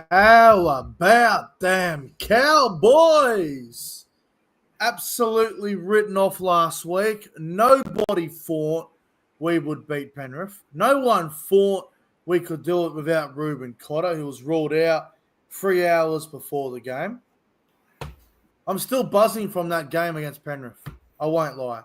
How about them Cowboys? Absolutely written off last week. Nobody thought we would beat Penrith. No one thought we could do it without Ruben Cotter, who was ruled out 3 hours before the game. I'm still buzzing from that game against Penrith. I won't lie.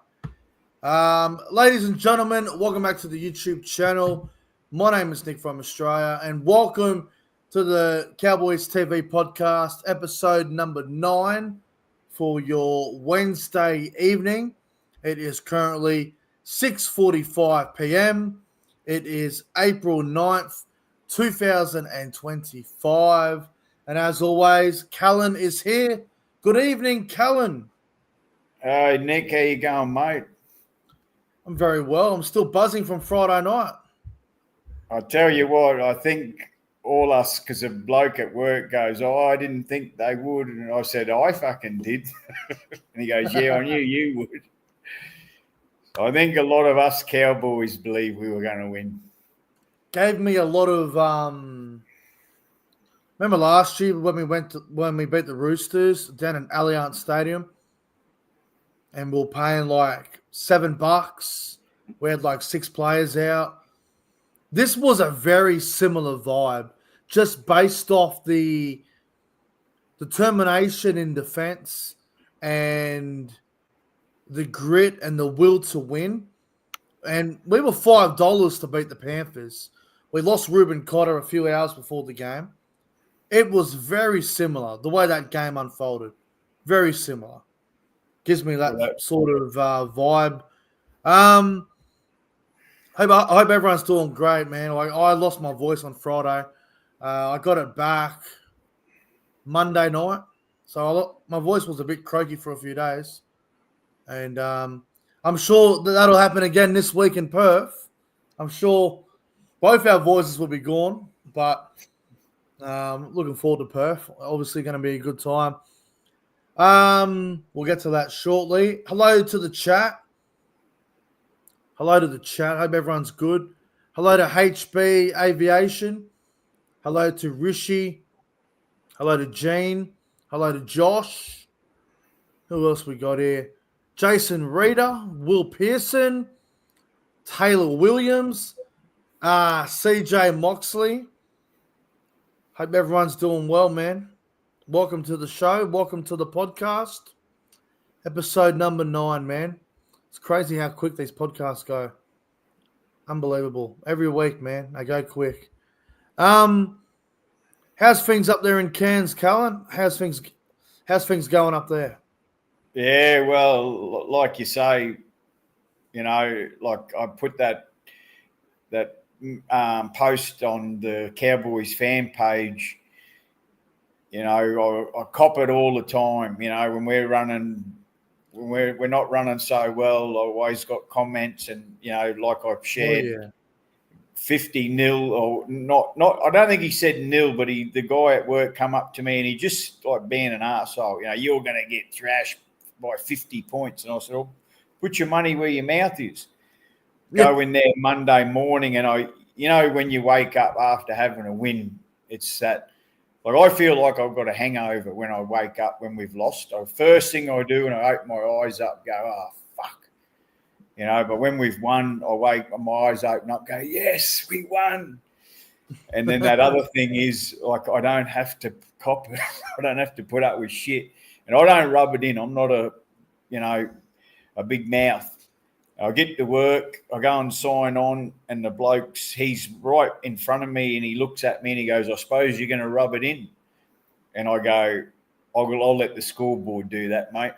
Ladies and gentlemen, welcome back to the YouTube channel. My name is Nick from Australia, and welcome to the Cowboys TV podcast, episode number 9 for your Wednesday evening. It is currently 6:45 p.m. It is April 9th, 2025. And as always, Callan is here. Good evening, Callan. Hey, Nick, how you going, mate? I'm very well. I'm still buzzing from Friday night. I tell you what, I think all us, because a bloke at work goes, I didn't think they would. And I said, I fucking did. And he goes, yeah, I knew you would. I think a lot of us Cowboys believe we were going to win. Gave me a lot of remember last year when we beat the Roosters down in Allianz Stadium, and we were paying like $7. We had like 6 players out. This was a very similar vibe, just based off the determination in defense and the grit and the will to win. And we were $5 to beat the Panthers. We lost Ruben Cotter a few hours before the game. It was very similar, the way that game unfolded. Very similar. Gives me that sort of vibe. I hope everyone's doing great, man. Like, I lost my voice on Friday. I got it back Monday night. So my voice was a bit croaky for a few days. And I'm sure that'll happen again this week in Perth. I'm sure both our voices will be gone. But looking forward to Perth. Obviously going to be a good time. We'll get to that shortly. Hello to the chat. Hope everyone's good. Hello to HB Aviation. Hello to Rishi. Hello to Jean. Hello to Josh. Who else we got here? Jason Reeder, Will Pearson, Taylor Williams, CJ Moxley. Hope everyone's doing well, man. Welcome to the show. Welcome to the podcast. Episode number 9, man. It's crazy how quick these podcasts go. Unbelievable. Every week, man. They go quick. How's things up there in Cairns, Callan? How's things going up there? Yeah, well, like you say, like I put that post on the Cowboys fan page. I cop it all the time. When we're not running so well, I always got comments, and like I've shared, 50-0 or not. I don't think he said nil, but the guy at work come up to me and he just like being an arsehole. You're going to get thrashed by 50 points, and I said, put your money where your mouth is. Go in there Monday morning, and when you wake up after having a win, it's that. Like, I feel like I've got a hangover when I wake up when we've lost. The first thing I do when I open my eyes up, go, oh, fuck. But when we've won, I wake my eyes open up, go, yes, we won. And then that other thing is, like, I don't have to cop it. I don't have to put up with shit. And I don't rub it in. I'm not a big mouth. I get to work, I go and sign on, and the he's right in front of me, and he looks at me and he goes, I suppose you're going to rub it in. And I go, I'll let the scoreboard do that, mate.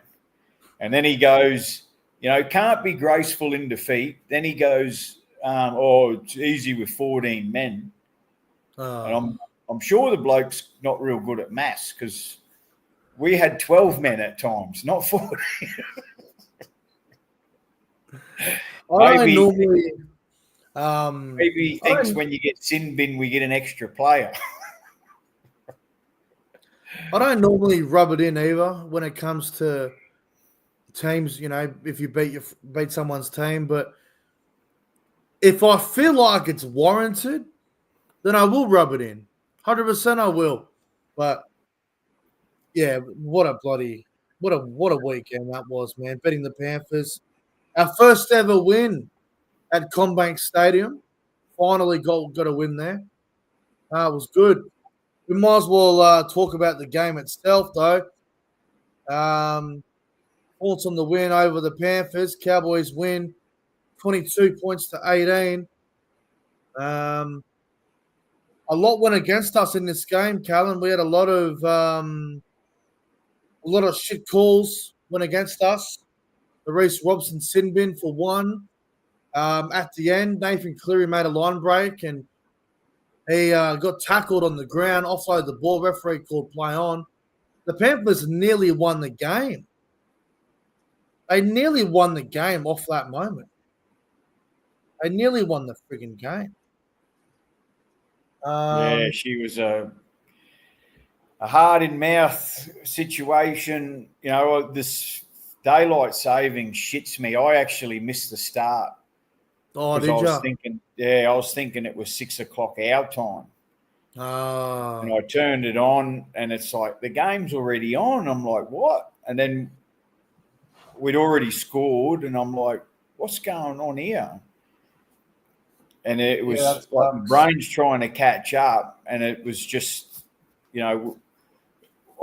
And then he goes, can't be graceful in defeat. Then he goes, it's easy with 14 men. And I'm sure the bloke's not real good at maths, because we had 12 men at times, not 14. Maybe he thinks when you get sin bin, we get an extra player. I don't normally rub it in either when it comes to teams. If you beat someone's team, but if I feel like it's warranted, then I will rub it in. 100% I will. But yeah, what a weekend that was, man. Betting the Panthers. Our first ever win at Combank Stadium. Finally got a win there. It was good. We might as well talk about the game itself, though. Thoughts on the win over the Panthers. Cowboys win 22 points to 18. A lot went against us in this game, Callan. We had a lot of shit calls went against us. The Reese Robson sin bin for one. At the end, Nathan Cleary made a line break and he got tackled on the ground, offloaded the ball. Referee called play on. The Panthers nearly won the game. They nearly won the game off that moment. They nearly won the frigging game. Yeah, she was a hard in mouth situation. You know, this daylight saving shits me. I actually missed the start. Oh, did I was you? thinking, yeah, I was thinking it was 6 o'clock our time. And I turned it on, and it's like the game's already on. I'm like, what? And then we'd already scored, and I'm like, what's going on here? And it was like the brain's trying to catch up, and it was just, you know,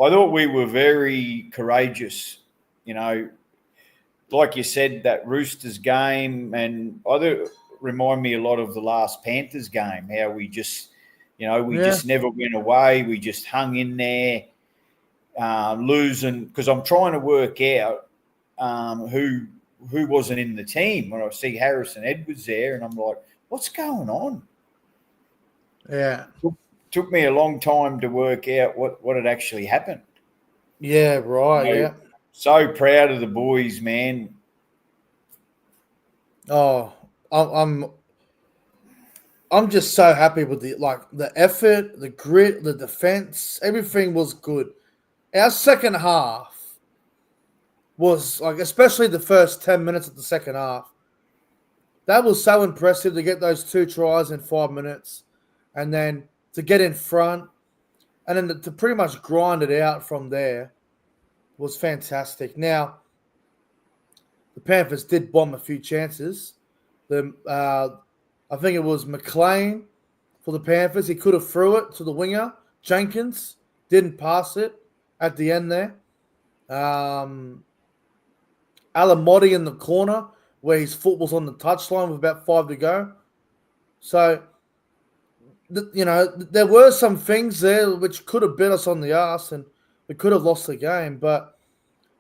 I thought we were very courageous, you know, like you said, that Roosters game, and remind me a lot of the last Panthers game, how we just, you know, just never went away. We just hung in there, losing, because I'm trying to work out who wasn't in the team. When I see Harrison Edwards there, and I'm like, what's going on? Yeah. Took me a long time to work out what had actually happened. Yeah, right, you know, yeah. So proud of the boys, man. Oh, I'm just so happy with the effort, the grit, the defense. Everything was good. Our second half was like, especially the first 10 minutes of the second half. That was so impressive to get those 2 tries in 5 minutes, and then to get in front, and then to pretty much grind it out from there was fantastic. Now, the Panthers did bomb a few chances. I think it was McLean for the Panthers. He could have threw it to the winger. Jenkins didn't pass it at the end there. Alamotti in the corner where his foot was on the touchline with about 5 to go. So, you know, there were some things there which could have bit us on the ass and we could have lost the game. But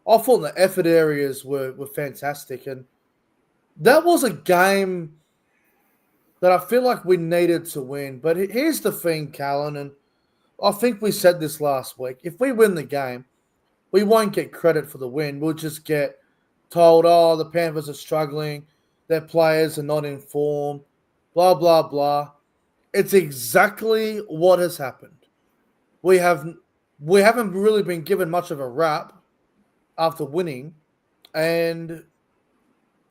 I thought the effort areas were fantastic. And that was a game that I feel like we needed to win. But here's the thing, Callan, and I think we said this last week. If we win the game, we won't get credit for the win. We'll just get told, oh, the Panthers are struggling. Their players are not in form. Blah, blah, blah. It's exactly what has happened. We haven't really been given much of a rap after winning. And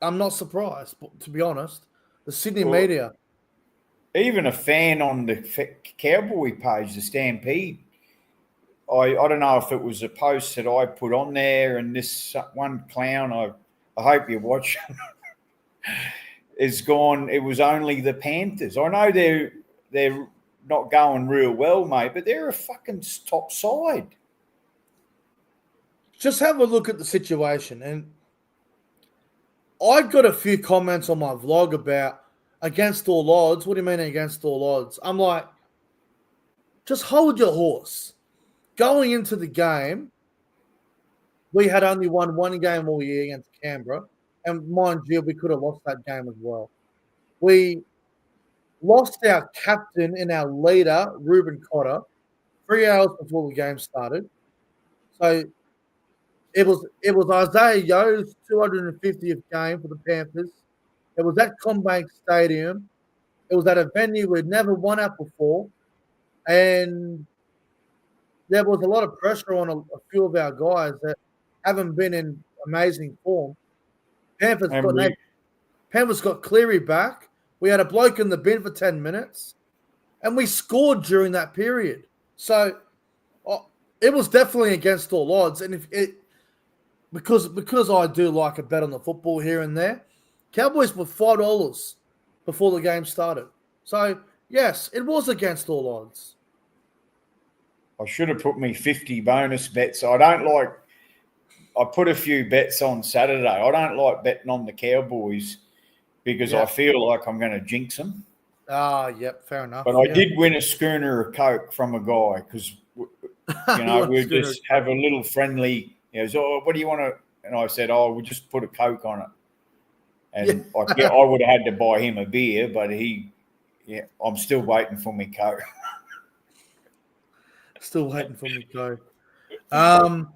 I'm not surprised, to be honest. The Sydney media. Even a fan on the Cowboy page, the Stampede, I don't know if it was a post that I put on there, and this one clown, I hope you watch, is gone. It was only the Panthers. I know they're not going real well, mate, but they're a fucking top side. Just have a look at the situation, and I got a few comments on my vlog about against all odds. What do you mean against all odds? I'm like, just hold your horse. Going into the game, we had only won one game all year against Canberra. And mind you, we could have lost that game as well. We lost our captain and our leader, Ruben Cotter, 3 hours before the game started. So it was Isaiah Yo's 250th game for the Panthers. It was at Combank Stadium. It was at a venue we'd never won at before. And there was a lot of pressure on a few of our guys that haven't been in amazing form. Panthers got Cleary back. We had a bloke in the bin for 10 minutes. And we scored during that period. So it was definitely against all odds, and if it because I do like a bet on the football here and there, Cowboys were $5 before the game started. So yes, it was against all odds. I should have put me 50 bonus bets. I put a few bets on Saturday. I don't like betting on the Cowboys because I feel like I'm going to jinx them. Yep, fair enough. But I did win a schooner of Coke from a guy because, we'll just have a little friendly, he goes, oh, what do you want to? And I said, oh, we'll just put a Coke on it. And I would have had to buy him a beer, but I'm still waiting for me Coke. Still waiting for me Coke. There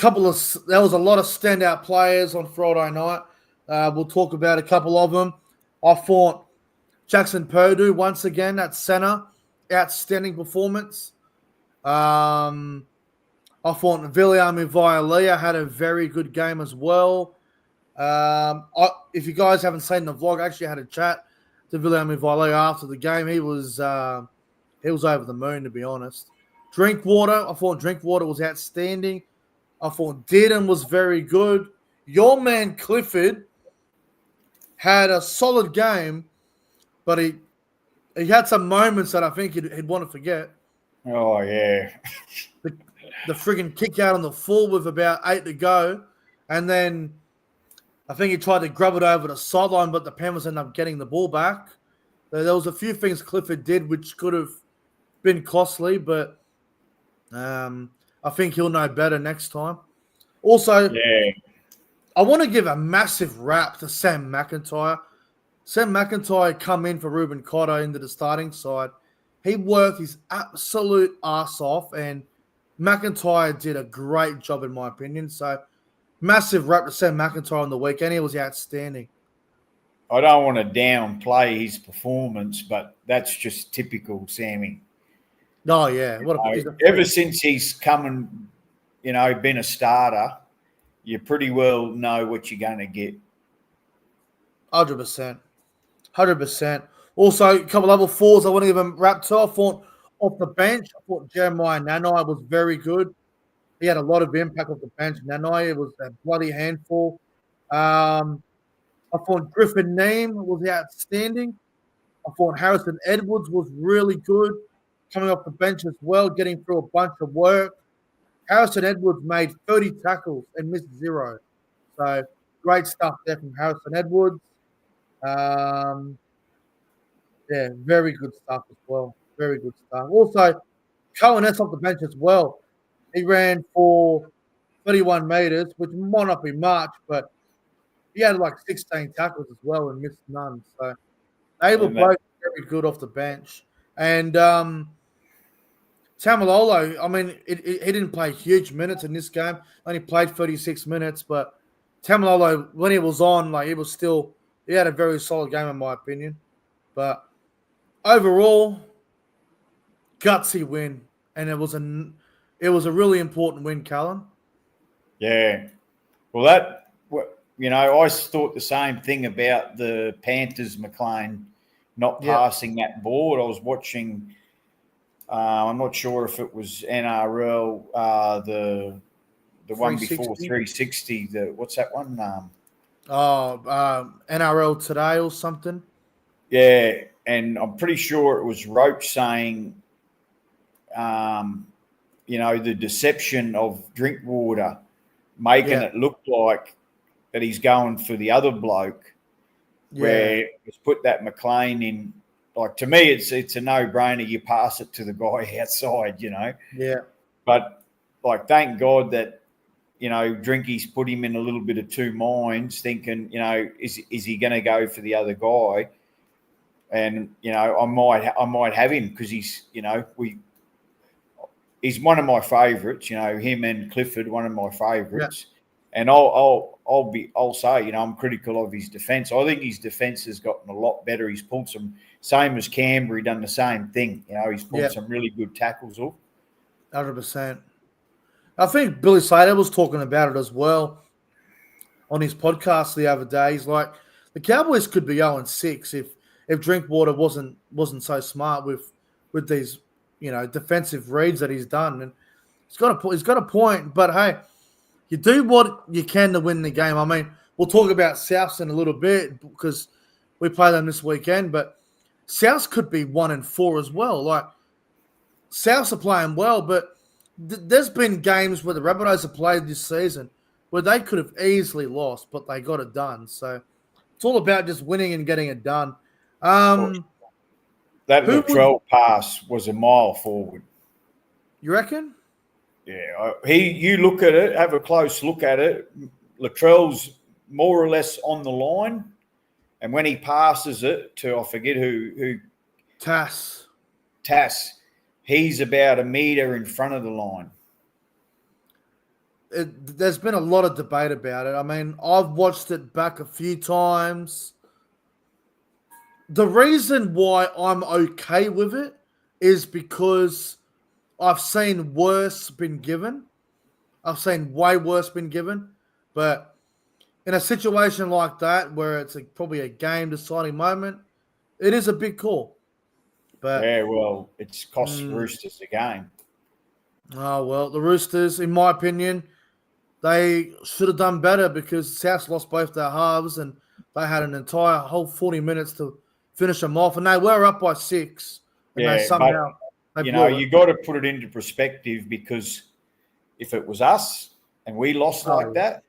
was a lot of standout players on Friday night. We'll talk about a couple of them. I thought Jackson Purdue once again at center, outstanding performance. I thought Viliami Vialea had a very good game as well. If you guys haven't seen the vlog, I actually had a chat to Viliami Vialea after the game. He was over the moon, to be honest. I thought Drinkwater was outstanding. I thought Dearden was very good. Your man Clifford had a solid game, but he had some moments that I think he'd want to forget. Oh, yeah. The friggin' kick out on the full with about 8 to go. And then I think he tried to grab it over the sideline, but the Panthers ended up getting the ball back. There was a few things Clifford did which could have been costly, but I think he'll know better next time. Also, I want to give a massive rap to Sam McIntyre. Sam McIntyre come in for Ruben Cotter into the starting side. He worked his absolute ass off, and McIntyre did a great job, in my opinion. So, massive rap to Sam McIntyre on the weekend. He was outstanding. I don't want to downplay his performance, but that's just typical Sammy. Oh, yeah. Ever since he's come and, been a starter, you pretty well know what you're going to get. 100%. 100%. Also, a couple of other fours I want to give him rap to. I thought off the bench, I thought Jeremiah Nanai was very good. He had a lot of impact off the bench. Nanai was a bloody handful. I thought Griffin Neem was outstanding. I thought Harrison Edwards was really good, coming off the bench as well, getting through a bunch of work. Harrison Edwards made 30 tackles and missed 0. So, great stuff there from Harrison Edwards. Very good stuff as well. Very good stuff. Also, Cohen S off the bench as well. He ran for 31 meters, which might not be much, but he had like 16 tackles as well and missed none. So they were both very good off the bench. And Tamalolo, I mean, he didn't play huge minutes in this game. Only played 36 minutes, but Tamalolo, when he was on, he had a very solid game in my opinion. But overall, gutsy win, and it was a really important win, Callan. Yeah. Well, I thought the same thing about the Panthers, McLean, not passing that ball. I was watching, I'm not sure if it was NRL, the one before 360. What's that one? NRL Today or something. Yeah, and I'm pretty sure it was Roach saying, the deception of Drinkwater, making it look like that he's going for the other bloke, where he's put that McLean in. Like, to me, it's a no-brainer. You pass it to the guy outside, Yeah. But, thank God that, Drinky's put him in a little bit of two minds, thinking, is he going to go for the other guy? And, I might have him because he's, he's one of my favourites, him and Clifford, one of my favourites. Yeah. And I'll say, I'm critical of his defence. I think his defence has gotten a lot better. He's pulled same as Canberra, done the same thing. He's pulled some really good tackles off. 100%. I think Billy Slater was talking about it as well on his podcast the other day. He's like, the Cowboys could be 0-6 if Drinkwater wasn't so smart with these, defensive reads that he's done. And He's got a point, but hey, you do what you can to win the game. I mean, we'll talk about Souths in a little bit because we play them this weekend, but Souths could be 1-4 as well. Like Souths are playing well, but there's been games where the Rabbitohs have played this season where they could have easily lost, but they got it done. So it's all about just winning and getting it done. That Latrell pass was a mile forward. You reckon? Yeah, you look at it, have a close look at it. Latrell's more or less on the line, and when he passes it to, I forget who Tass, he's about a metre in front of the line. There's been a lot of debate about it. I mean, I've watched it back a few times. The reason why I'm okay with it is because I've seen worse been given. I've seen way worse been given. But in a situation like that, where it's probably a game-deciding moment, it is a big call. But yeah, well, it's cost Roosters the game. Oh, well, the Roosters, in my opinion, they should have done better because Souths lost both their halves and they had an entire whole 40 minutes to finish them off. And they were up by 6. And they somehow you got to put it into perspective because if it was us and we lost that,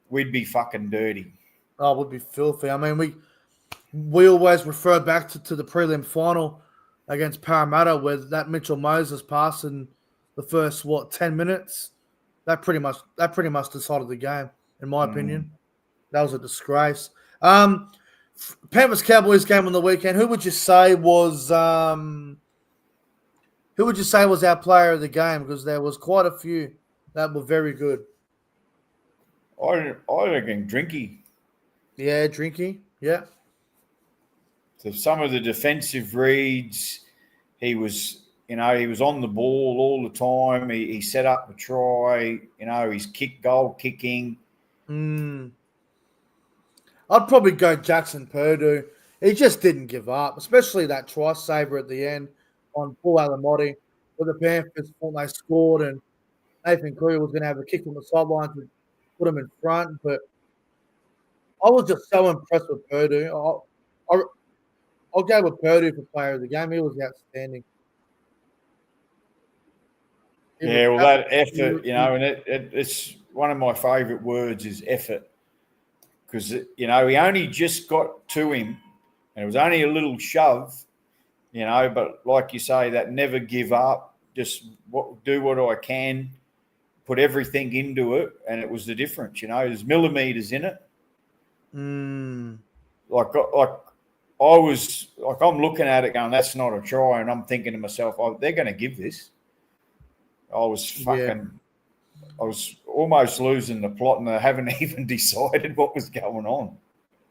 we'd be fucking dirty. Oh, we'd be filthy. I mean, we always refer back to the prelim final against Parramatta where that Mitchell Moses pass in the first, 10 minutes. That pretty much decided the game, in my opinion. That was a disgrace. Panthers Cowboys game on the weekend. Who would you say was our player of the game? Because there was quite a few that were very good. I reckon Drinky. Yeah, Drinky. Yeah. So some of the defensive reads, he was on the ball all the time. He set up a try. He's goal kicking. I'd probably go Jackson Purdue. He just didn't give up, especially that try saver at the end on Paul Alamotti, where the Panthers thought they scored and Nathan Cleary was going to have a kick from the sideline to put him in front. But I was just so impressed with Purdue. I'll go with Purdue for player of the game. He was outstanding. That effort, and it's one of my favourite words is effort. Because, he only just got to him and it was only a little shove, but like you say, that never give up, just do what I can, put everything into it, and it was the difference, there's millimetres in it. Like I'm looking at it going, that's not a try, and I'm thinking to myself, they're going to give this. I was almost losing the plot, and I haven't even decided what was going on.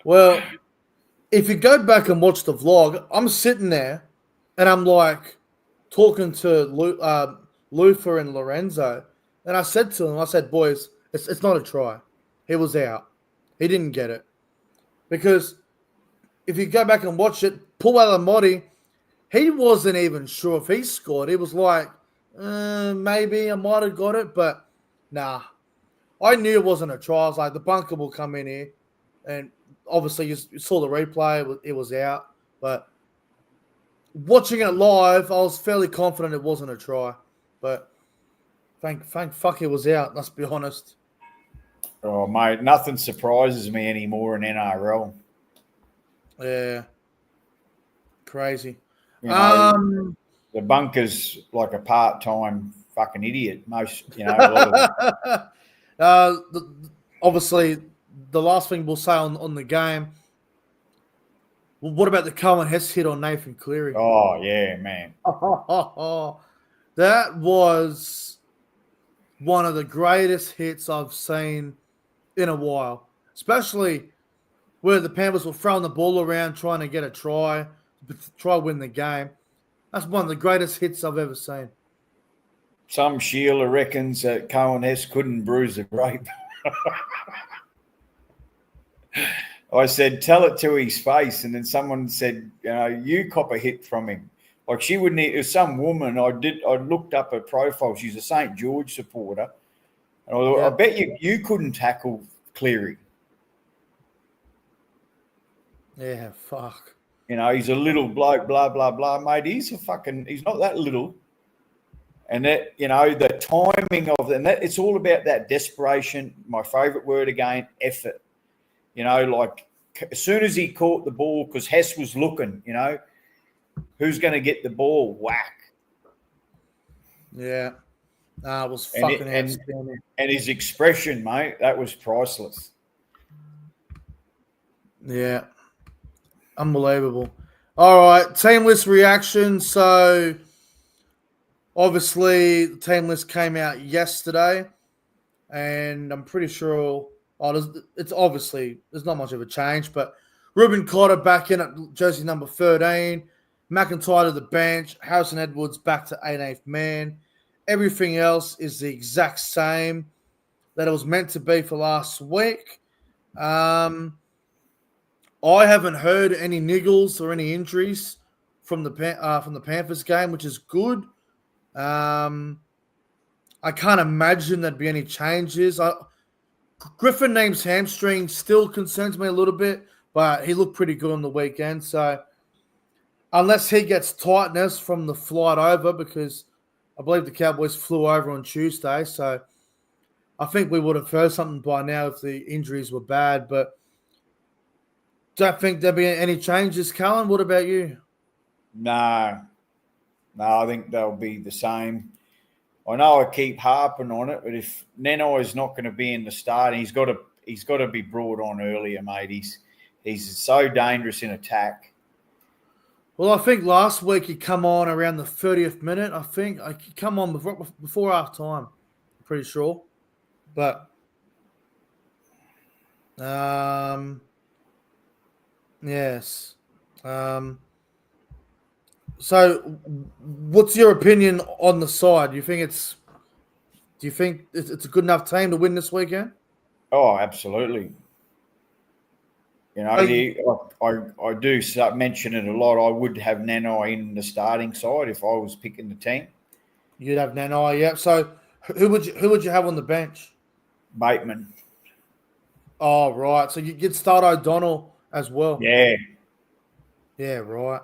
Well, if you go back and watch the vlog, I'm sitting there, and I'm like talking to Luther and Lorenzo, and I said to them, boys, it's not a try. He was out. He didn't get it. Because if you go back and watch it, Paul Alamotti, he wasn't even sure if he scored. He was like, maybe I might have got it, but nah. I knew it wasn't a try. I was like, the bunker will come in here. And obviously, you saw the replay. It was out. But watching it live, I was fairly confident it wasn't a try. But thank fuck it was out, let's be honest. Oh, mate, nothing surprises me anymore in NRL. Yeah. Crazy. The bunker's like a part-time fucking idiot. A lot of obviously, the last thing we'll say on the game. Well, what about the Cohen Hess hit on Nathan Cleary? Oh yeah, man. That was one of the greatest hits I've seen in a while, especially where the Panthers were throwing the ball around trying to get a try to win the game. That's one of the greatest hits I've ever seen. Some Sheila reckons that Cohen Hess couldn't bruise a grape. I said, tell it to his face. And then someone said, you cop a hit from him. Like she wouldn't. There's some woman I looked up her profile. She's a St. George supporter, and I bet you couldn't tackle Cleary. Yeah, fuck. You know, he's a little bloke, blah blah blah, mate. He's not that little. And that, you know, the timing of it, and that it's all about that desperation. My favourite word again, effort. You know, like as soon as he caught the ball, because Hess was looking, you know, who's going to get the ball? Whack. Yeah. It was fucking outstanding. And his expression, mate, that was priceless. Yeah. Unbelievable. All right. Team list reaction. So, obviously, the team list came out yesterday, and I'm pretty sure it's obviously there's not much of a change, but Ruben Cotter back in at jersey number 13, McIntyre to the bench, Harrison Edwards back to 18th man. Everything else is the exact same that it was meant to be for last week. I haven't heard any niggles or any injuries from the Panthers game, which is good. I can't imagine there'd be any changes. Griffin name's hamstring still concerns me a little bit, but he looked pretty good on the weekend. So unless he gets tightness from the flight over, because I believe the Cowboys flew over on Tuesday, so I think we would have heard something by now if the injuries were bad, but don't think there'll be any changes. Cullen, what about you? No, I think they'll be the same. I know I keep harping on it, but if Neno is not going to be in the start, he's got to be brought on earlier, mate. He's so dangerous in attack. Well, I think last week he come on around the 30th minute. I think he come on before half time. I'm pretty sure, but yes. So, what's your opinion on the side? Do you think it's a good enough team to win this weekend? Oh, absolutely. You know, I do mention it a lot. I would have Nanai in the starting side if I was picking the team. You'd have Nanai, yeah. So, who would you have on the bench? Bateman. Oh, right. So you'd start O'Donnell as well. Yeah. Yeah, right.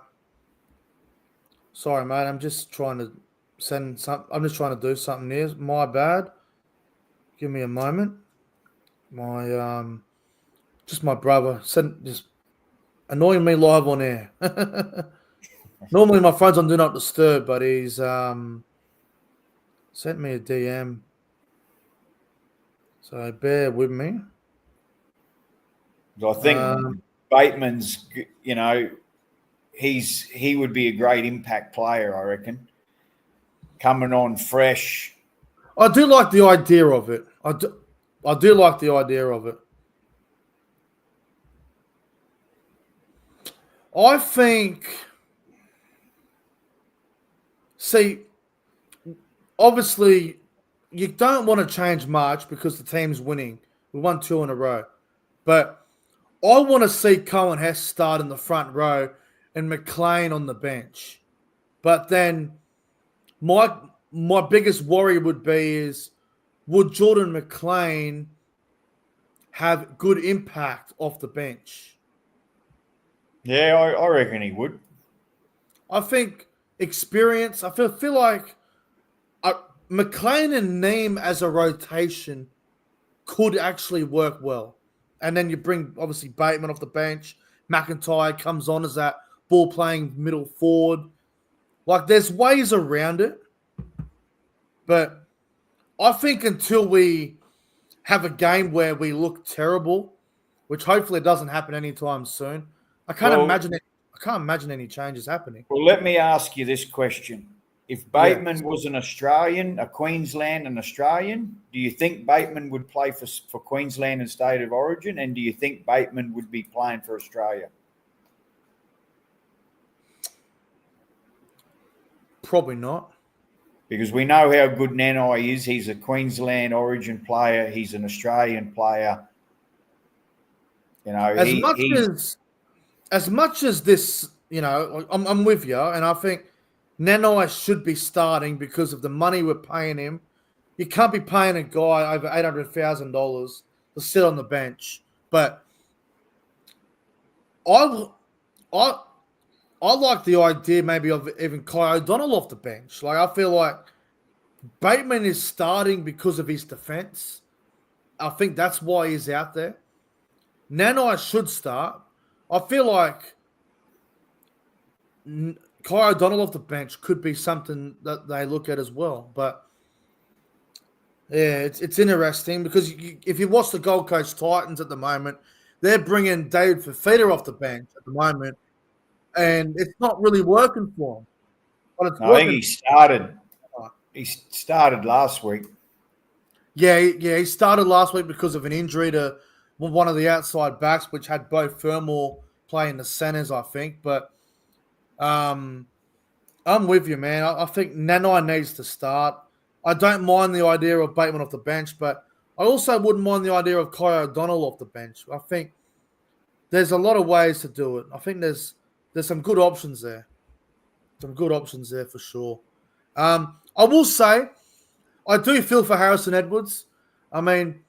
Sorry, mate. I'm just trying to do something here. My bad. Give me a moment. Just my brother just annoying me live on air. Normally my phone's on do not disturb, but he's sent me a DM. So bear with me. I think Bateman's, you know, he would be a great impact player, I reckon. Coming on fresh. I do like the idea of it. I do like the idea of it. I think, obviously, you don't want to change much because the team's winning. We won 2 in a row. But I want to see Cohen Hess start in the front row and McLean on the bench. But then my biggest worry would Jordan McLean have good impact off the bench? Yeah, I reckon he would. I think experience. I feel like McLean and Neem as a rotation could actually work well. And then you bring, obviously, Bateman off the bench. McIntyre comes on as that ball-playing middle forward. Like, there's ways around it. But I think until we have a game where we look terrible, which hopefully doesn't happen anytime soon, I can't imagine any changes happening. Well, let me ask you this question. If Bateman was an Australian, a Queensland and Australian, do you think Bateman would play for Queensland and State of Origin? And do you think Bateman would be playing for Australia? Probably not. Because we know how good Nanai is. He's a Queensland Origin player. He's an Australian player. You know, as much as this, you know, I'm with you, and I think Nanai should be starting because of the money we're paying him. You can't be paying a guy over $800,000 to sit on the bench. But I, I, I like the idea maybe of even Kai O'Donnell off the bench. Like I feel like Bateman is starting because of his defense. I think that's why he's out there. Nanai should start. I feel like Kai O'Donnell off the bench could be something that they look at as well. But yeah, it's interesting because if you watch the Gold Coast Titans at the moment, they're bringing David Fafita off the bench at the moment, and it's not really working for him. But it's I think working. he started. He started last week. Yeah, he started last week because of an injury to one of the outside backs, which had Bo Fermor playing the centers, I think. But I'm with you, man. I think Nanai needs to start. I don't mind the idea of Bateman off the bench, but I also wouldn't mind the idea of Kai O'Donnell off the bench. I think there's a lot of ways to do it. I think there's some good options there. Some good options there for sure. I will say, I do feel for Harrison Edwards. I mean,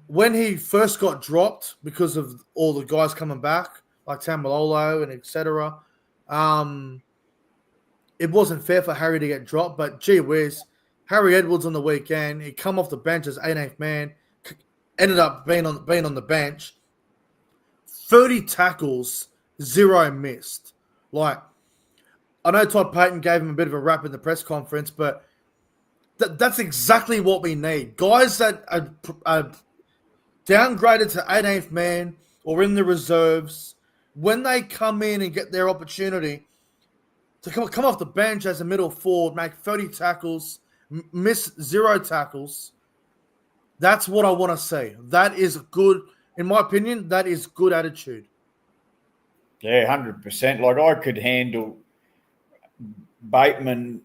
when he first got dropped because of all the guys coming back, like Tamalolo and etc., it wasn't fair for Harry to get dropped. But gee whiz, Harry Edwards on the weekend, he come off the bench as 18th man, ended up being on the bench. 30 tackles, 0 missed. Like, I know Todd Payton gave him a bit of a rap in the press conference, but that's exactly what we need. Guys that are downgraded to 18th man or in the reserves, when they come in and get their opportunity to come off the bench as a middle forward, make 30 tackles, miss 0 tackles, that's what I want to see. That is good, in my opinion, that is good attitude. Yeah, 100%. Like I could handle Bateman,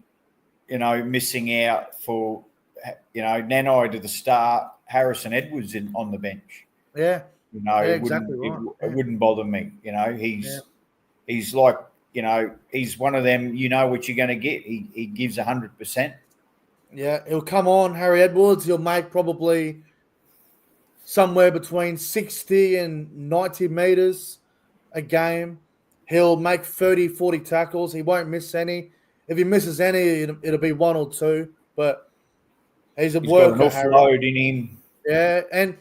missing out for, Nanai to the start, Harrison Edwards on the bench. Yeah. It exactly wouldn't, right. it wouldn't bother me. He's like, he's one of them, what you're going to get. He gives 100%. Yeah, he'll come on, Harry Edwards. He'll make probably somewhere between 60 and 90 meters a game. He'll make 30, 40 tackles. He won't miss any. If he misses any, it'll be 1 or 2. But he's worker, got enough Harry. load in him. Yeah, and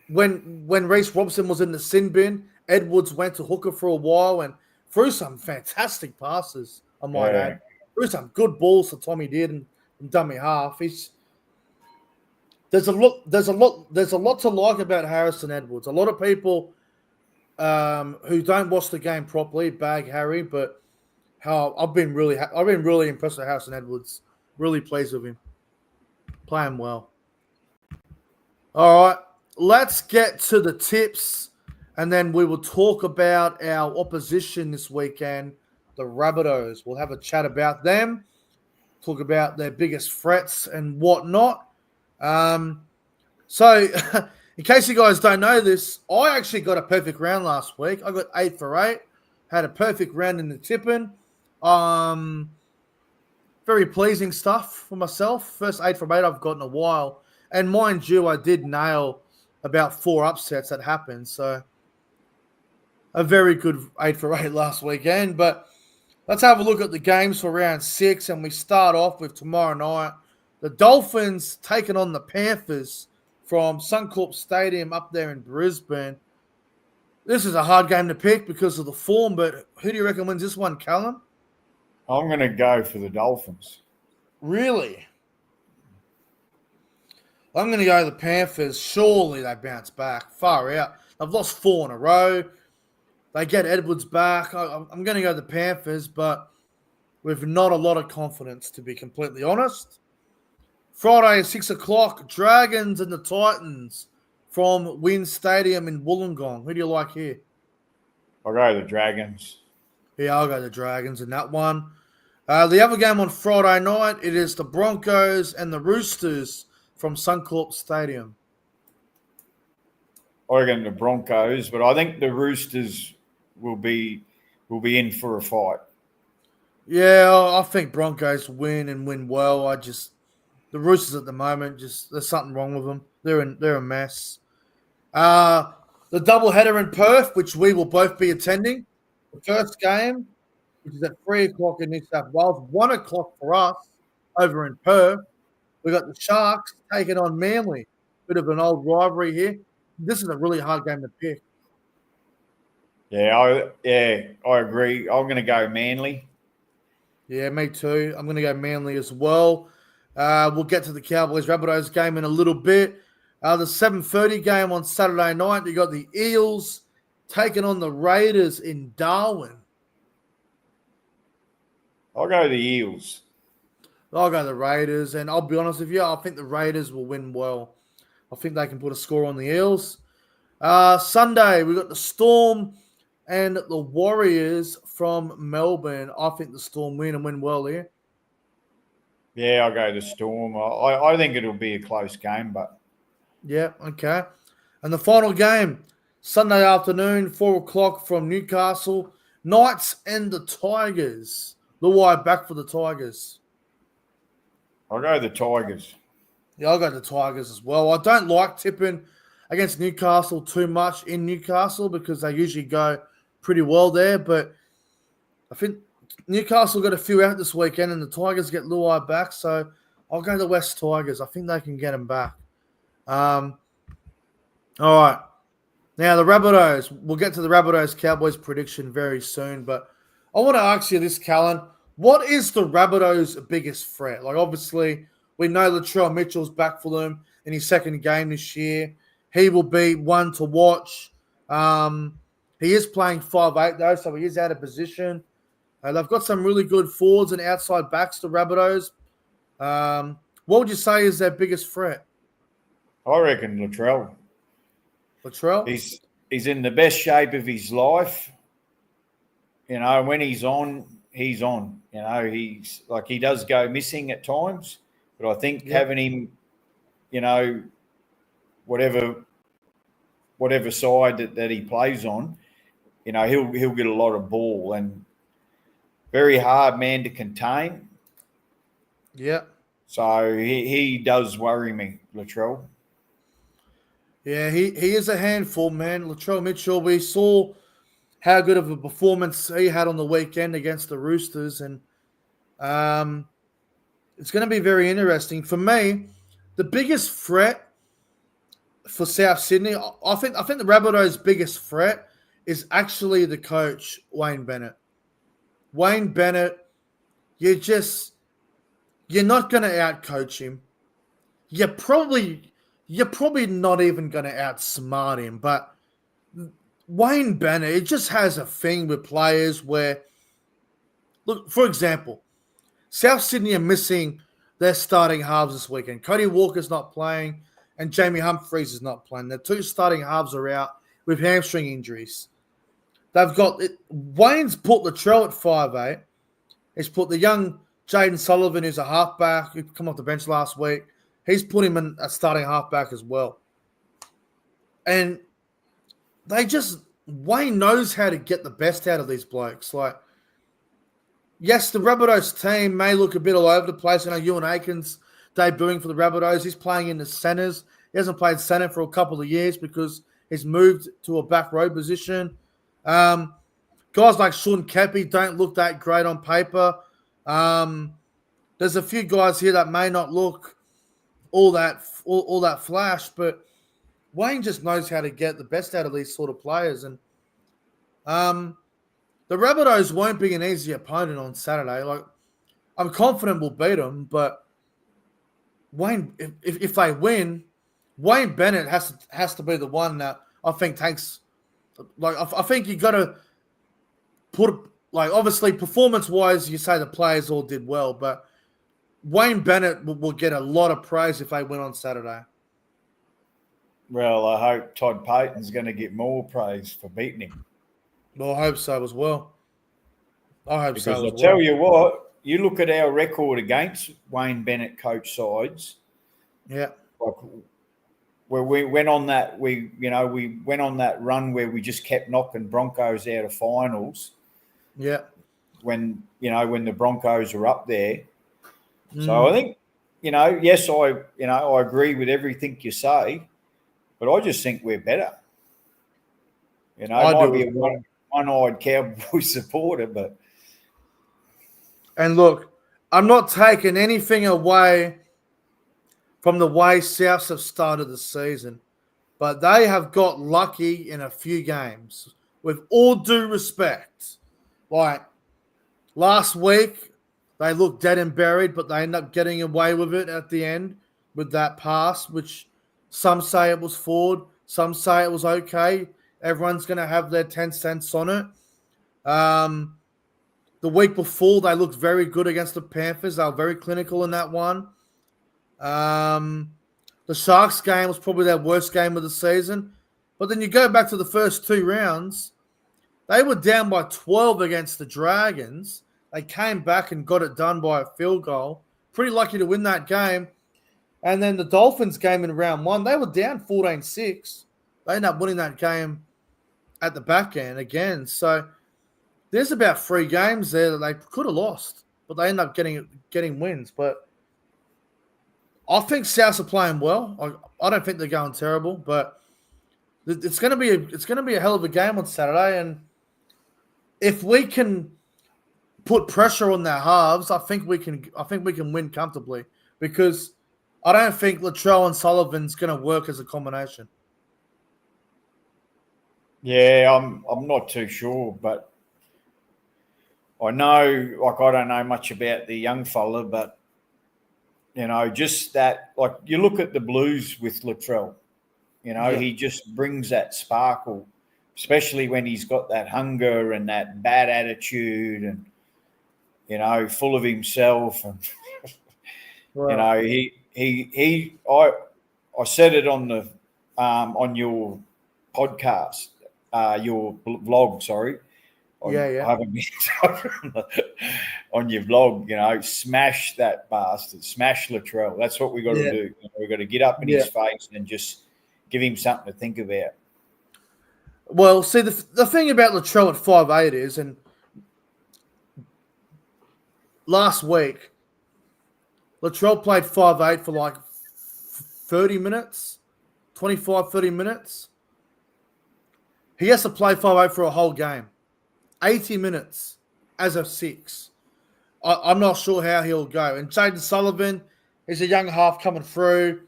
when Reece Robson was in the sin bin, Edwards went to hooker for a while and threw some fantastic passes, I might add. Threw some good balls to Tommy Dearden and dummy half. There's a lot to like about Harrison Edwards. A lot of people who don't watch the game properly bag Harry, but I've been really impressed with Harrison Edwards. Really pleased with him, playing well. All right, let's get to the tips, and then we will talk about our opposition this weekend, the Rabbitohs. We'll have a chat about them, talk about their biggest threats and whatnot. So, in case you guys don't know this, I actually got a perfect round last week. I got 8 for 8. Had a perfect round in the tipping. Very pleasing stuff for myself. First 8 from 8 I've got in a while. And mind you, I did nail about 4 upsets that happened. So, a very good 8 for 8 last weekend. But let's have a look at the games for round 6. And we start off with tomorrow night. The Dolphins taking on the Panthers from Suncorp Stadium up there in Brisbane. This is a hard game to pick because of the form, but who do you reckon wins this one, Callum? I'm going to go for the Dolphins. Really? I'm going to go the Panthers. Surely they bounce back. Far out. They've lost 4 in a row. They get Edwards back. I'm going to go the Panthers, but with not a lot of confidence, to be completely honest. Friday at 6 o'clock, Dragons and the Titans from Wynn Stadium in Wollongong. Who do you like here? I'll go the Dragons. Yeah, I'll go the Dragons in that one. The other game on Friday night, it is the Broncos and the Roosters from Suncorp Stadium. I reckon the Broncos, but I think the Roosters will be in for a fight. Yeah, I think Broncos win and win well. The Roosters at the moment, just there's something wrong with them. They're a mess. Uh the doubleheader in Perth, which we will both be attending. The first game, which is at 3 o'clock in New South Wales, 1 o'clock for us over in Perth. We got the Sharks taking on Manly. Bit of an old rivalry here. This is a really hard game to pick. I agree. I'm going to go Manly. Yeah, me too. I'm going to go Manly as well. We'll get to the Cowboys Rabbitohs game in a little bit. The 7:30 game on Saturday night, you got the Eels taking on the Raiders in Darwin. I'll go the Eels. I'll go the Raiders, and I'll be honest with you, I think the Raiders will win well. I think they can put a score on the Eels. Sunday, we got the Storm and the Warriors from Melbourne. I think the Storm win and win well here. Yeah, I'll go the Storm. I think it'll be a close game, but yeah, okay. And the final game, Sunday afternoon, 4 o'clock from Newcastle. Knights and the Tigers. Luai back for the Tigers. I'll go the Tigers. Yeah, I'll go the Tigers as well. I don't like tipping against Newcastle too much in Newcastle because they usually go pretty well there. But I think Newcastle got a few out this weekend and the Tigers get Luai back. So I'll go the West Tigers. I think they can get him back. All right. Now, the Rabbitohs. We'll get to the Rabbitohs Cowboys prediction very soon. But I want to ask you this, Callan. What is the Rabbitohs' biggest threat? Like, obviously, we know Latrell Mitchell's back for them in his second game this year. He will be one to watch. He is playing 5'8", though, so he is out of position. They've got some really good forwards and outside backs, the Rabbitohs. What would you say is their biggest threat? I reckon Latrell. Latrell? He's in the best shape of his life. You know, when he's on, he's on. You know, he's like he does go missing at times, but I think having him, you know, whatever side that he plays on, you know, he'll get a lot of ball and very hard man to contain. Yeah. So he does worry me, Latrell. Yeah, he is a handful, man. Latrell Mitchell, we saw how good of a performance he had on the weekend against the Roosters, and it's going to be very interesting. For me, the biggest threat for South Sydney, I think the Rabbitohs' biggest threat is actually the coach, Wayne Bennett. Wayne Bennett, you're not going to outcoach him. You're probably not even going to outsmart him, but Wayne Bennett, it just has a thing with players where, look, for example, South Sydney are missing their starting halves this weekend. Cody Walker's not playing and Jamie Humphries is not playing. Their two starting halves are out with hamstring injuries. They've got it. Wayne's put Latrell at 5'8". He's put the young Jaden Sullivan, who's a halfback, who come off the bench last week. He's put him in a starting halfback as well. And Wayne knows how to get the best out of these blokes. Like, yes, the Rabbitohs team may look a bit all over the place. I know Ewan Aikens debuting for the Rabbitohs. He's playing in the centres. He hasn't played centre for a couple of years because he's moved to a back row position. Guys like Sean Keppie don't look that great on paper. There's a few guys here that may not look all that flash, but Wayne just knows how to get the best out of these sort of players. And the Rabbitohs won't be an easy opponent on Saturday. Like, I'm confident we'll beat them, but Wayne, if they win, Wayne Bennett has to be the one that I think takes. Like, I think you got to put, like, obviously performance-wise, you say the players all did well, but Wayne Bennett will get a lot of praise if they win on Saturday. Well, I hope Todd Payton's going to get more praise for beating him. Well, I hope so as well. Because I'll tell you what, you look at our record against Wayne Bennett coach sides. Yeah. Like where we went on that, we went on that run where we just kept knocking Broncos out of finals. Yeah. when the Broncos are up there. So I think, yes, I agree with everything you say, but I just think we're better. It might be a one-eyed Cowboys supporter, but. And look, I'm not taking anything away from the way Souths have started the season, but they have got lucky in a few games. With all due respect, like last week, they looked dead and buried, but they end up getting away with it at the end with that pass, which some say it was forward, some say it was okay. Everyone's going to have their 10 cents on it. The week before, they looked very good against the Panthers. They were very clinical in that one. The Sharks game was probably their worst game of the season. But then you go back to the first two rounds, they were down by 12 against the Dragons. They came back and got it done by a field goal. Pretty lucky to win that game. And then the Dolphins game in round one, they were down 14-6. They ended up winning that game at the back end again. So there's about 3 games there that they could have lost, but they end up getting wins. But I think Souths are playing well. I don't think they're going terrible, but it's going to be a hell of a game on Saturday. And if we can put pressure on their halves, I think we can win comfortably, because I don't think Latrell and Sullivan's going to work as a combination. Yeah, I'm not too sure, but I know, like, I don't know much about the young fella, but just that, like, you look at the Blues with Latrell, he just brings that sparkle, especially when he's got that hunger and that bad attitude and, full of himself. And, Right. I said it on your podcast, your vlog, sorry. I haven't been on your vlog, smash that bastard, smash Latrell. That's what we got to do. We've got to get up in his face and just give him something to think about. Well, see, the thing about Latrell at 5'8" is, and last week, Latrell played 5'8" for like 30 minutes, 25, 30 minutes. He has to play 5'8" for a whole game. 80 minutes as a 6. I'm not sure how he'll go. And Jaden Sullivan is a young half coming through.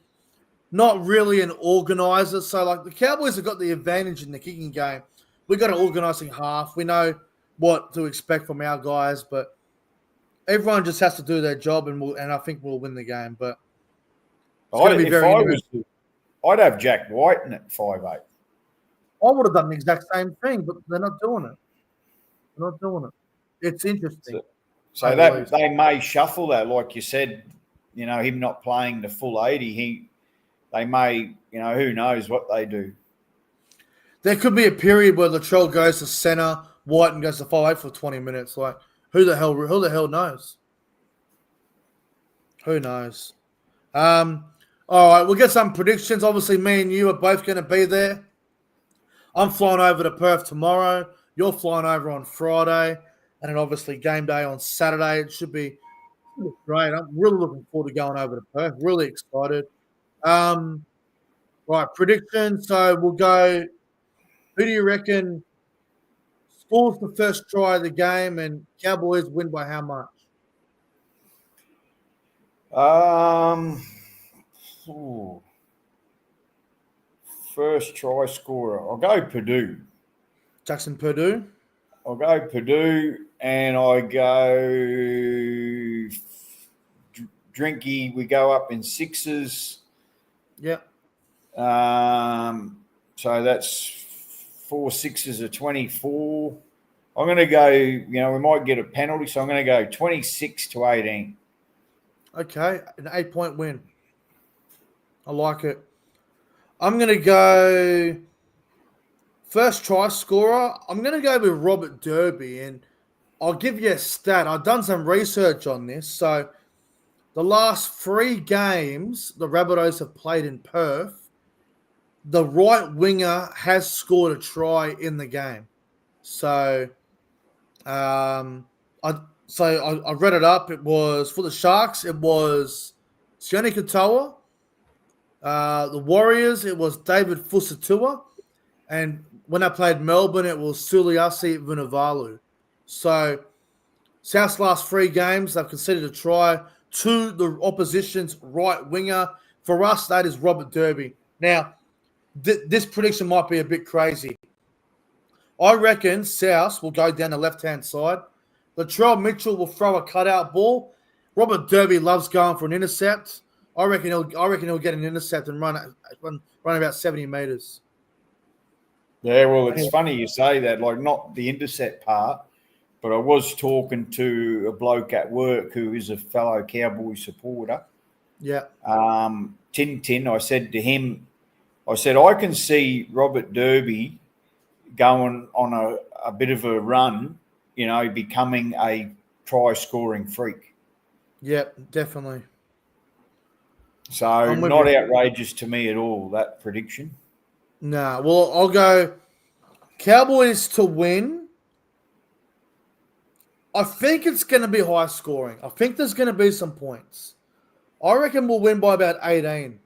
Not really an organizer. So, like, the Cowboys have got the advantage in the kicking game. We've got an organizing half. We know what to expect from our guys, but everyone just has to do their job, and I think we'll win the game. But it's going to be very interesting. I'd have Jack White in at 5'8". I would have done the exact same thing, but they're not doing it. They're not doing it. It's interesting. So that they may shuffle that, like you said, him not playing the full 80. They may, who knows what they do. There could be a period where Latrell goes to center, White goes to 5'8" for 20 minutes. Like, who the hell knows? Who knows? All right, we'll get some predictions. Obviously, me and you are both going to be there. I'm flying over to Perth tomorrow. You're flying over on Friday. And then obviously game day on Saturday. It should be great. I'm really looking forward to going over to Perth. Really excited. Right, prediction. So we'll go, who do you reckon scores the first try of the game, and Cowboys win by how much? First try scorer. I'll go Purdue. Jackson Purdue. I'll go Purdue, and I go Drinky. We go up in 6s. Yep. So that's 4 6s are 24. I'm going to go, we might get a penalty, so I'm going to go 26-18. Okay, an 8-point win. I like it. I'm going to go first try scorer. I'm going to go with Robert Derby, and I'll give you a stat. I've done some research on this. So the last 3 games the Rabbitohs have played in Perth, the right winger has scored a try in the game. So I read it up. It was for the Sharks. It was Sione Katoa. The Warriors. It was David Fusatua. And when I played Melbourne, it was Suliasi Vunivalu. So South's last 3 games, they've conceded a try to the opposition's right winger. For us, that is Robert Derby. Now, this prediction might be a bit crazy. I reckon South will go down the left-hand side. Latrell Mitchell will throw a cutout ball. Robert Derby loves going for an intercept. I reckon he'll get an intercept and run about 70 meters. Yeah, well, it's funny you say that, like not the intercept part, but I was talking to a bloke at work who is a fellow Cowboy supporter. Yeah. Tintin, I said to him, I can see Robert Derby going on a bit of a run, becoming a try-scoring freak. Yep, definitely. So not outrageous to me at all, that prediction. Nah, well, I'll go Cowboys to win. I think it's going to be high scoring. I think there's going to be some points. I reckon we'll win by about 18.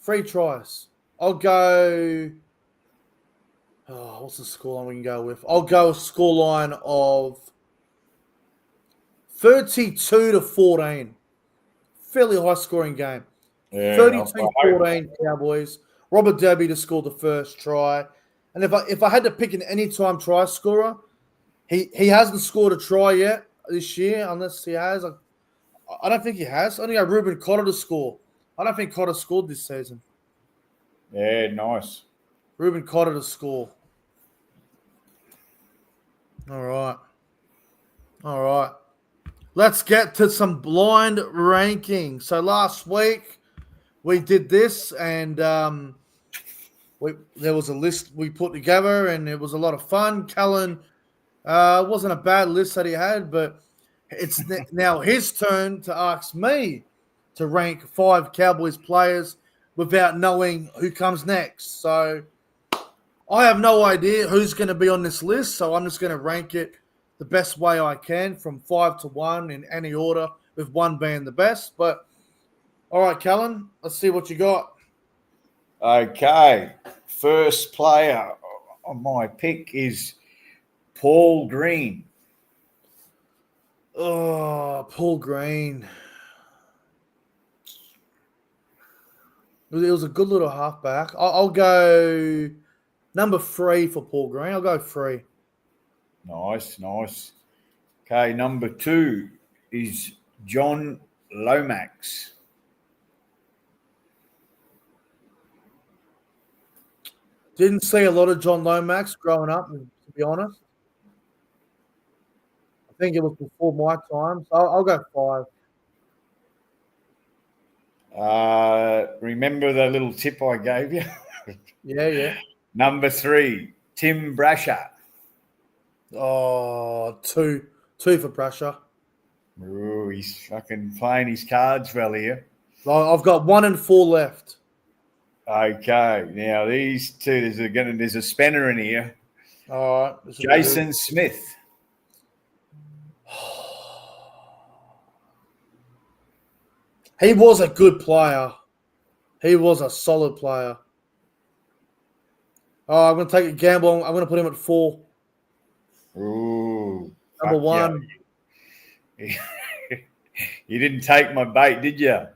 3 tries. I'll go... what's the scoreline we can go with? I'll go a scoreline of 32-14. Fairly high-scoring game. Yeah, 32-14 Cowboys. Robert Derby to score the first try. And if I had to pick an anytime try scorer, he hasn't scored a try yet this year, unless he has. I don't think he has. I only got Ruben Cotter to score. I don't think Cotter scored this season. Yeah, nice. Ruben Cotter to score. All right. Let's get to some blind ranking. So last week we did this, and there was a list we put together, and it was a lot of fun. Callan wasn't a bad list that he had, but it's now his turn to ask me to rank 5 Cowboys players without knowing who comes next. So I have no idea who's going to be on this list, so I'm just going to rank it the best way I can from 5 to 1 in any order, with 1 being the best. But all right, Callan, let's see what you got. Okay. First player on my pick is Paul Green. Oh, Paul Green. It was a good little halfback. I'll go number 3 for Paul Green. I'll go 3. Nice. Okay, number 2 is John Lomax. Didn't see a lot of John Lomax growing up, to be honest. I think it was before my time, so I'll go 5. Remember the little tip I gave you? Yeah. Number 3, Tim Brasher. Oh, 2 for Brasher. Oh, he's fucking playing his cards well here. I've got 1 and 4 left. Okay, now these 2, there's a spanner in here. All right. Jason Smith. He was a good player. He was a solid player. I'm going to take a gamble. I'm going to put him at 4. Ooh. Number 1. Yeah. You didn't take my bait, did you?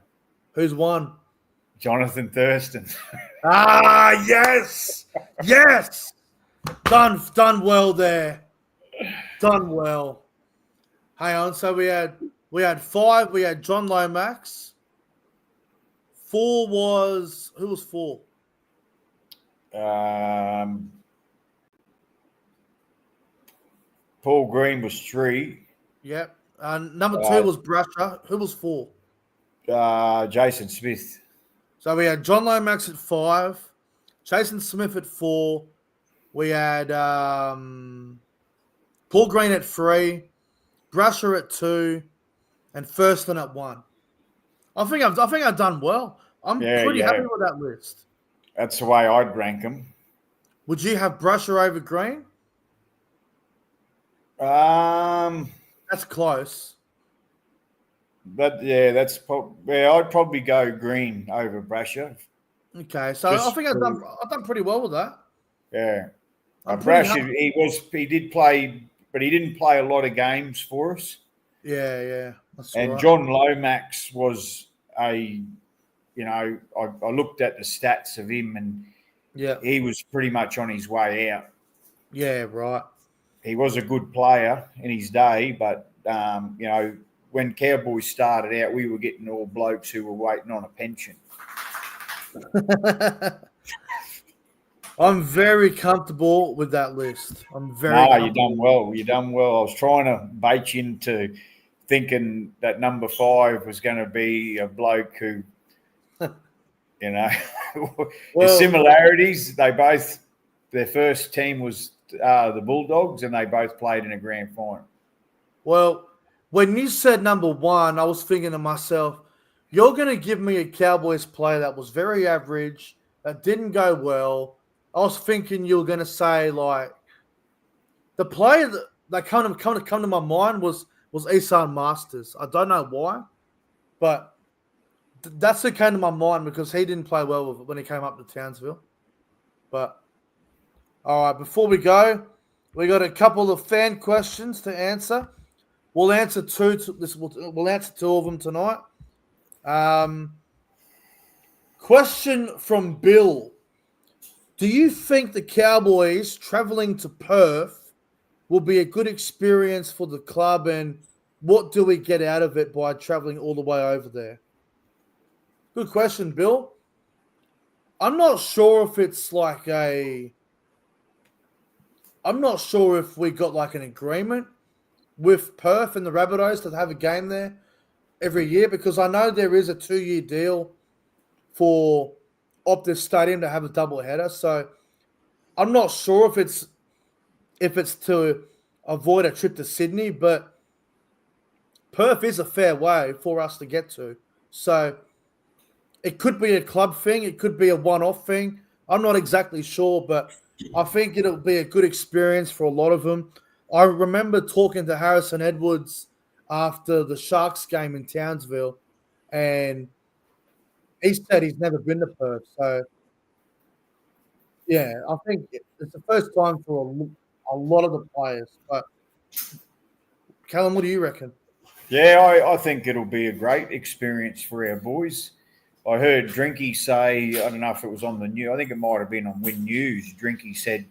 Who's 1? Jonathan Thurston. Yes. Done well there. Done well. Hang on. So we had 5. We had John Lomax. 4 was who was 4? Paul Green was 3. Yep. Number 2 was Brasher. Who was 4? Jason Smith. So we had John Lomax at 5, Jason Smith at 4. We had Paul Green at 3, Brasher at 2, and Thurston at 1. I think I've done well. I'm pretty happy with that list. That's the way I'd rank them. Would you have Brasher over Green? That's close. I'd probably go Green over Brasher. Okay, so I Just think I've done pretty well with that. yeah. I'm pretty Brasher, happy. he did play, but he didn't play a lot of games for us. Yeah, that's And right. John Lomax was I looked at the stats of him, and Yeah, he was pretty much on his way out. yeah, right. He was a good player in his day, but when Cowboys started out, we were getting all blokes who were waiting on a pension. I'm very comfortable with that list. I'm very No, you comfortable. done well. You done well. I was trying to bait you into thinking that number 5 was going to be a bloke who, you know, the Well, similarities. Their first team was the Bulldogs, and they both played in a grand final. well, when you said number one, I was thinking to myself, you're going to give me a Cowboys player that was very average, that didn't go well. I was thinking you were going to say like the player that come to my mind was Isan Masters. I don't know why, but that's what came to my mind because he didn't play well with it when he came up to Townsville. But all right, before we go, we got a couple of fan questions to answer. We'll answer two. We'll answer two of them tonight. Question from Bill: do you think the Cowboys traveling to Perth will be a good experience for the club, and what do we get out of it by traveling all the way over there? Good question, Bill. I'm not sure if it's like a. I'm not sure if we got like an agreement with Perth and the Rabbitohs to have a game there every year, because I know there is a 2-year deal for Optus Stadium to have a double header. So I'm not sure if it's to avoid a trip to Sydney, but Perth is a fair way for us to get to. So it could be a club thing, it could be a one-off thing. I'm not exactly sure, but I think it'll be a good experience for a lot of them. I remember talking to Harrison Edwards after the Sharks game in Townsville, and he said he's never been to Perth. So, yeah, I think it's the first time for a lot of the players. But, Callum, what do you reckon? Yeah, I think it'll be a great experience for our boys. I heard Drinky say, I don't know if it was on the news, I think it might have been on Win News. Drinky said,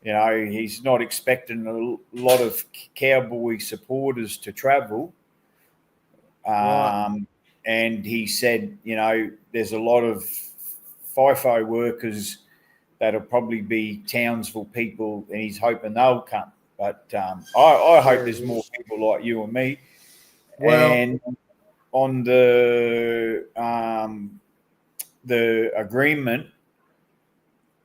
he's not expecting a lot of Cowboy supporters to travel. Right. And he said, there's a lot of FIFO workers that'll probably be Townsville people, and he's hoping they'll come. But I hope there's more people like you and me. Well, And on the agreement,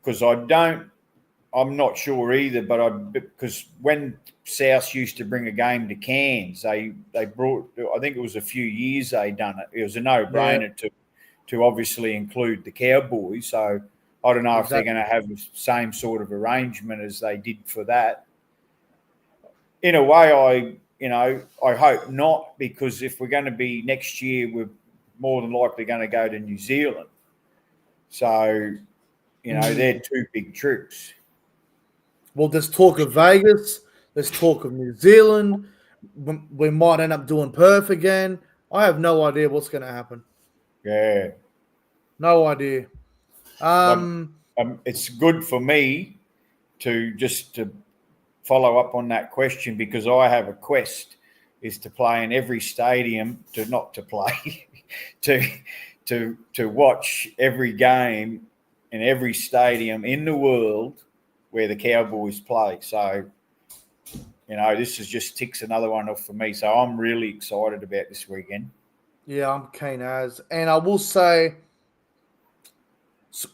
because I'm not sure either, but because when South used to bring a game to Cairns, they brought, I think it was a few years they done it. It was a no-brainer to obviously include the Cowboys. So I don't know if they're exactly. going to have the same sort of arrangement as they did for that. In a way, I hope not, because if we're going to be next year, we're more than likely going to go to New Zealand. So, they're two big trips. Well, there's talk of Vegas. There's talk of New Zealand. We might end up doing Perth again. I have no idea what's going to happen. Yeah. No idea. But it's good for me to follow up on that question, because I have a quest is to play in every stadium, to watch every game in every stadium in the world where the Cowboys play. So, this is just ticks another one off for me. So I'm really excited about this weekend. Yeah, I'm keen as. And I will say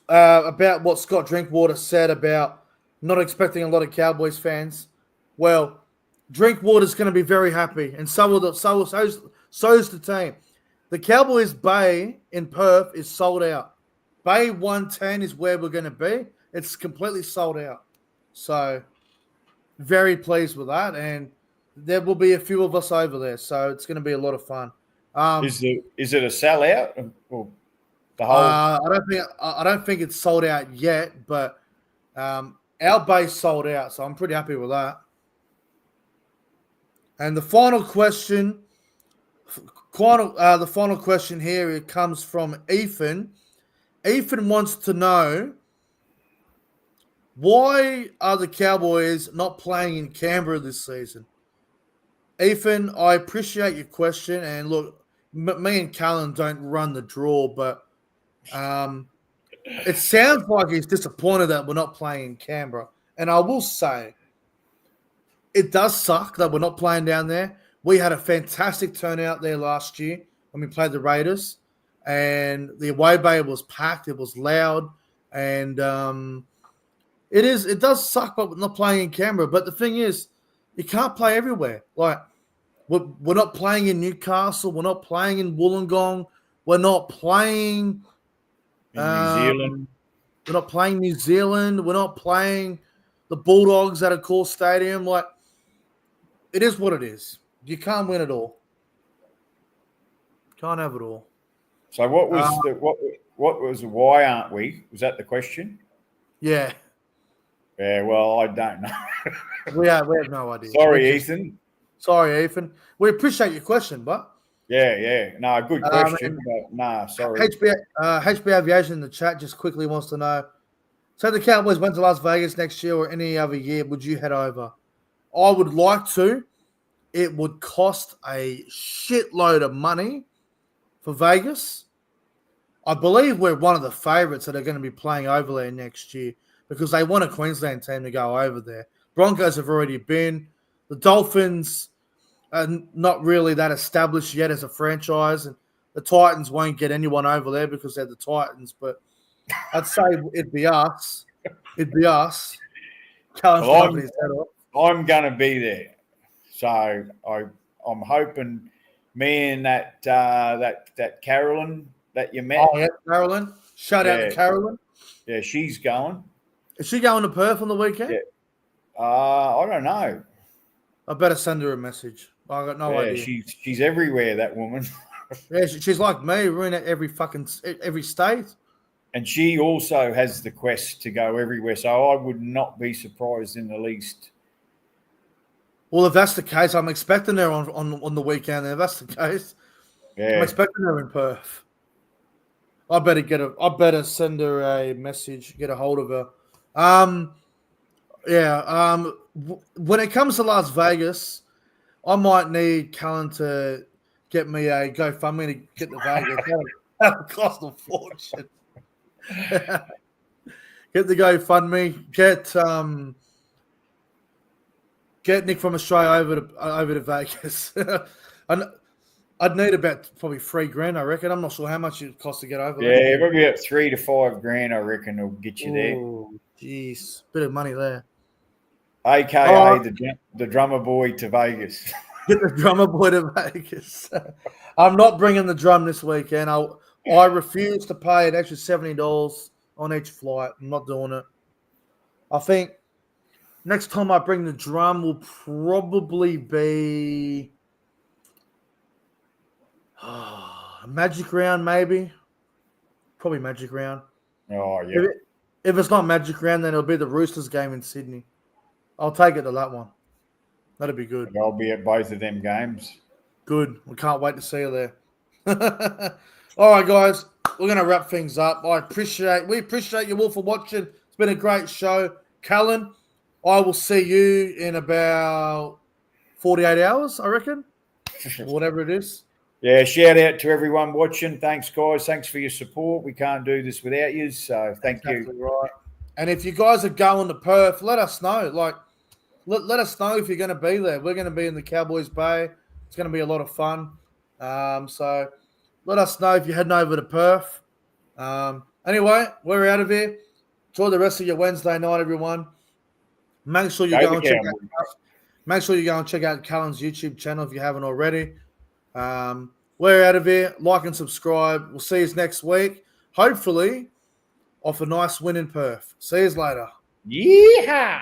about what Scott Drinkwater said about not expecting a lot of Cowboys fans. Well, Drinkwater's going to be very happy, and so's the team. The Cowboys Bay in Perth is sold out. Bay 110 is where we're going to be. It's completely sold out. So very pleased with that, and there will be a few of us over there, so it's going to be a lot of fun. Is it a sellout or the whole? I don't think it's sold out yet, but our base sold out, so I'm pretty happy with that. And the final question here, it comes from Ethan. Ethan wants to know, why are the Cowboys not playing in Canberra this season? Ethan, I appreciate your question. And look, me and Callan don't run the draw, but it sounds like he's disappointed that we're not playing in Canberra. And I will say, it does suck that we're not playing down there. We had a fantastic turnout there last year when we played the Raiders, and the away bay was packed. It was loud, and it does suck, but we're not playing in Canberra. But the thing is, you can't play everywhere. Like, we're not playing in Newcastle. We're not playing in Wollongong. We're not playing In New Zealand. We're not playing New Zealand. We're not playing the Bulldogs at a Core Stadium. Like, it is what it is. You can't win it all. Can't have it all. So what was why aren't we? Was that the question? Yeah. Yeah, well, I don't know. we have no idea. Sorry, Ethan. Sorry, Ethan. We appreciate your question, but yeah. No, good question, but nah, sorry. HB Aviation in the chat just quickly wants to know, so the Cowboys went to Las Vegas next year or any other year, would you head over? I would like to. It would cost a shitload of money for Vegas. I believe we're one of the favourites that are going to be playing over there next year because they want a Queensland team to go over there. Broncos have already been. The Dolphins are not really that established yet as a franchise, and the Titans won't get anyone over there because they're the Titans. But I'd say it'd be us. It'd be us. Well, I'm going to be there. So I'm hoping me and that Carolyn that you met. Oh, yeah, Carolyn. Shout out to Carolyn. Yeah, she's going. Is she going to Perth on the weekend? Yeah. I don't know. I better send her a message. I got no idea. She's everywhere, that woman. Yeah, she's like me. We're in every state. And she also has the quest to go everywhere. So I would not be surprised in the least. Well, if that's the case, I'm expecting her on the weekend. If that's the case, I'm expecting her in Perth. I better send her a message, get a hold of her. When it comes to Las Vegas, I might need Callan to get me a GoFundMe to get to Vegas. That would cost a fortune. Get the GoFundMe. Get Nick from Australia over to Vegas. I'd need about probably $3,000, I reckon. I'm not sure how much it costs to get over there. Yeah, probably about $3,000 to $5,000, I reckon, will get you there. Oh, jeez, bit of money there. AKA the drummer boy to Vegas. Get the drummer boy to Vegas. I'm not bringing the drum this weekend. I refuse to pay an extra $70 on each flight. I'm not doing it. I think next time I bring the drum will probably be Magic Round, maybe. Probably Magic Round. Oh, yeah. If it's not Magic Round, then it'll be the Roosters game in Sydney. I'll take it to that one. That'd be good. I'll be at both of them games. Good. We can't wait to see you there. All right, guys. We're going to wrap things up. We appreciate you all for watching. It's been a great show. Callan, I will see you in about 48 hours, I reckon. Whatever it is. Yeah, shout out to everyone watching. Thanks, guys. Thanks for your support. We can't do this without you, so thank you. Right. And if you guys are going to Perth, let us know. Let us know if you're going to be there. We're going to be in the Cowboys Bay. It's going to be a lot of fun. So let us know if you're heading over to Perth. Anyway, we're out of here. Enjoy the rest of your Wednesday night, everyone. Make sure you go and check out Callan's YouTube channel if you haven't already. We're out of here. Like and subscribe. We'll see you next week. Hopefully, off a nice win in Perth. See you later. Yeehaw!